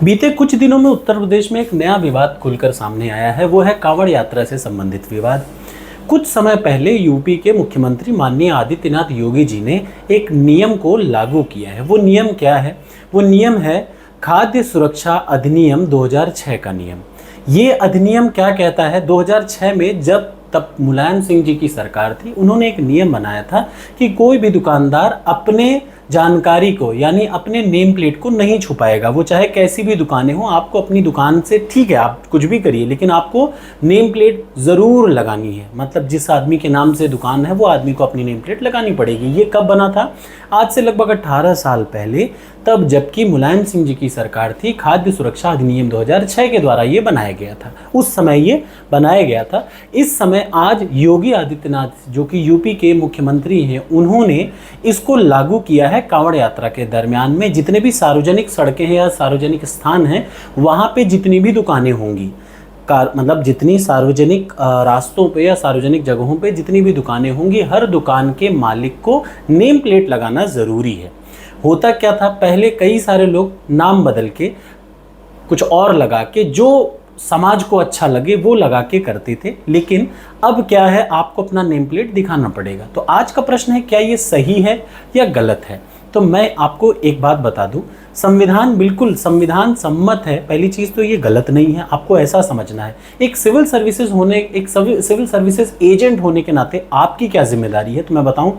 बीते कुछ दिनों में उत्तर प्रदेश में एक नया विवाद खुलकर सामने आया है। वो है कांवड़ यात्रा से संबंधित विवाद। कुछ समय पहले यूपी के मुख्यमंत्री माननीय आदित्यनाथ योगी जी ने एक नियम को लागू किया है। वो नियम क्या है? वो नियम है खाद्य सुरक्षा अधिनियम 2006 का नियम। ये अधिनियम क्या कहता है? 2006 में जब तब मुलायम सिंह जी की सरकार थी, उन्होंने एक नियम बनाया था कि कोई भी दुकानदार अपने जानकारी को यानी अपने नेम प्लेट को नहीं छुपाएगा। वो चाहे कैसी भी दुकानें हो, आपको अपनी दुकान से ठीक है आप कुछ भी करिए, लेकिन आपको नेम प्लेट ज़रूर लगानी है। मतलब जिस आदमी के नाम से दुकान है वो आदमी को अपनी नेम प्लेट लगानी पड़ेगी। ये कब बना था? आज से लगभग 18 साल पहले, तब जबकि मुलायम सिंह जी की सरकार थी। खाद्य सुरक्षा अधिनियम 2006 के द्वारा ये बनाया गया था। उस समय ये बनाया गया था। इस समय आज योगी आदित्यनाथ जो कि यूपी के मुख्यमंत्री हैं, उन्होंने इसको लागू किया है। कांवड़ यात्रा के दरमियान में जितने भी सार्वजनिक सड़कें हैं या सार्वजनिक स्थान हैं, वहाँ पे जितनी भी दुकानें होंगी, मतलब जितनी सार्वजनिक रास्तों पे या सार्वजनिक जगहों पे जितनी भी दुकानें होंगी, हर दुकान के मालिक को नेम प्लेट लगाना ज़रूरी है। होता क्या था, पहले कई सारे लोग नाम बदल के कुछ और लगा के जो समाज को अच्छा लगे वो लगा के करते थे, लेकिन अब क्या है, आपको अपना नेम प्लेट दिखाना पड़ेगा। तो आज का प्रश्न है, क्या ये सही है या गलत है? तो मैं आपको एक बात बता दूं, संविधान बिल्कुल संविधान सम्मत है। पहली चीज़ तो ये गलत नहीं है, आपको ऐसा समझना है। एक सिविल सर्विसेज एजेंट होने के नाते आपकी क्या जिम्मेदारी है, तो मैं बताऊं।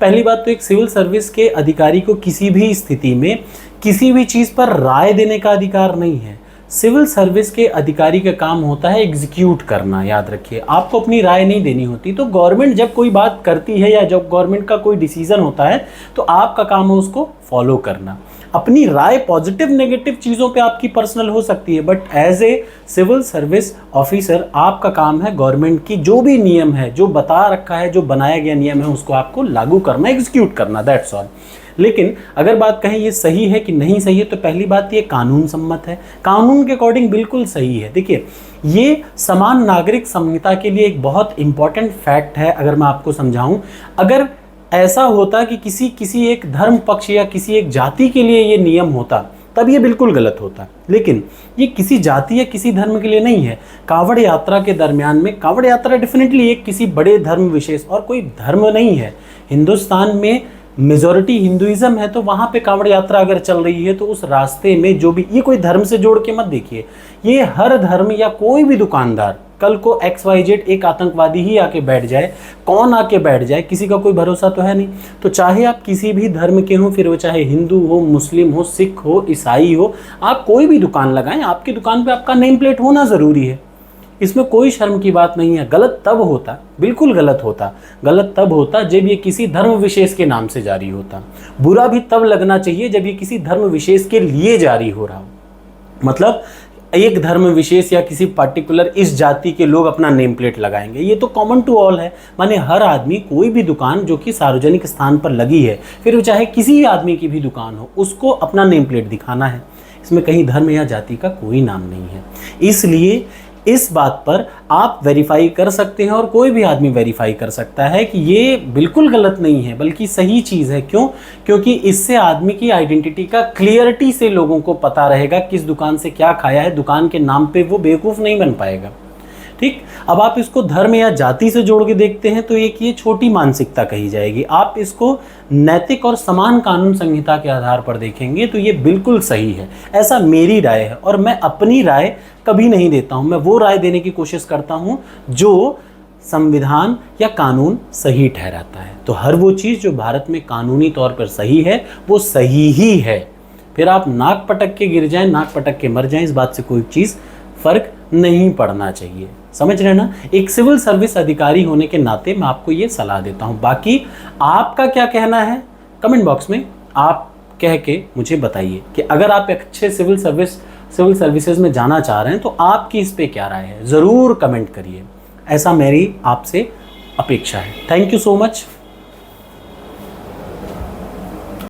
पहली बात तो एक सिविल सर्विस के अधिकारी को किसी भी स्थिति में किसी भी चीज़ पर राय देने का अधिकार नहीं है। सिविल सर्विस के अधिकारी का काम होता है एग्जीक्यूट करना। याद रखिए, आपको अपनी राय नहीं देनी होती। तो गवर्नमेंट जब कोई बात करती है या जब गवर्नमेंट का कोई डिसीजन होता है, तो आपका काम है उसको फॉलो करना। अपनी राय पॉजिटिव नेगेटिव चीज़ों पे आपकी पर्सनल हो सकती है, but as a civil service officer आपका काम है गवर्नमेंट की जो भी नियम है, जो बता रखा है, जो बनाया गया नियम है, उसको आपको लागू करना, एग्जीक्यूट करना, दैट्स ऑल। लेकिन अगर बात कहें ये सही है कि नहीं सही है, तो पहली बात ये कानून सम्मत है, कानून के अकॉर्डिंग बिल्कुल सही है। देखिए, ये समान नागरिक संहिता के लिए एक बहुत इंपॉर्टेंट फैक्ट है। अगर मैं आपको समझाऊं, अगर ऐसा होता कि किसी एक धर्म पक्ष या किसी एक जाति के लिए ये नियम होता, तब ये बिल्कुल गलत होता। लेकिन ये किसी जाति या किसी धर्म के लिए नहीं है। कांवड़ यात्रा के दरमियान में, कांवड़ यात्रा डेफिनेटली एक किसी बड़े धर्म विशेष और कोई धर्म नहीं है। हिंदुस्तान में मेजॉरिटी हिंदुइज्म है, तो वहाँ पे कांवड़ यात्रा अगर चल रही है तो उस रास्ते में जो भी, ये कोई धर्म से जोड़ के मत देखिए, ये हर धर्म या कोई भी दुकानदार, कल को XYZ एक आतंकवादी ही आके बैठ जाए, कौन आके बैठ जाए, किसी का कोई भरोसा तो है नहीं। तो चाहे आप किसी भी धर्म के हो, फिर वो चाहे हिंदू हो, मुस्लिम हो, सिख हो, ईसाई हो, आप कोई भी दुकान लगाएं, आपकी दुकान पे आपका नेम प्लेट होना ज़रूरी है। इसमें कोई शर्म की बात नहीं है। गलत तब होता, बिल्कुल गलत होता, गलत तब होता जब ये किसी धर्म विशेष के नाम से जारी होता। बुरा भी तब लगना चाहिए जब ये किसी धर्म विशेष के लिए जारी हो रहा हो। मतलब एक धर्म विशेष या किसी पर्टिकुलर इस जाति के लोग अपना नेम प्लेट लगाएंगे, ये तो कॉमन टू ऑल है। माने हर आदमी, कोई भी दुकान जो कि सार्वजनिक स्थान पर लगी है, फिर वो चाहे किसी भी आदमी की भी दुकान हो, उसको अपना नेम प्लेट दिखाना है। इसमें कहीं धर्म या जाति का कोई नाम नहीं है। इसलिए इस बात पर आप वेरीफाई कर सकते हैं और कोई भी आदमी वेरीफाई कर सकता है कि ये बिल्कुल गलत नहीं है, बल्कि सही चीज़ है। क्यों? क्योंकि इससे आदमी की आइडेंटिटी का क्लियरिटी से लोगों को पता रहेगा किस दुकान से क्या खाया है। दुकान के नाम पे वो बेवकूफ़ नहीं बन पाएगा। ठीक, अब आप इसको धर्म या जाति से जोड़ के देखते हैं तो एक ये छोटी मानसिकता कही जाएगी। आप इसको नैतिक और समान कानून संहिता के आधार पर देखेंगे तो ये बिल्कुल सही है। ऐसा मेरी राय है, और मैं अपनी राय कभी नहीं देता हूँ। मैं वो राय देने की कोशिश करता हूँ जो संविधान या कानून सही ठहराता है। तो हर वो चीज़ जो भारत में कानूनी तौर पर सही है, वो सही ही है। फिर आप नाक पटक के गिर जाएं, नाक पटक के मर जाएं, इस बात से कोई चीज़ फ़र्क नहीं पड़ना चाहिए। समझ रहे ना? एक सिविल सर्विस अधिकारी होने के नाते मैं आपको ये सलाह देता हूँ। बाकी आपका क्या कहना है, कमेंट बॉक्स में आप कह के मुझे बताइए कि अगर आप एक अच्छे सिविल सर्विसेज में जाना चाह रहे हैं तो आपकी इस पे क्या राय है, ज़रूर कमेंट करिए। ऐसा मेरी आपसे अपेक्षा है। Thank you so much.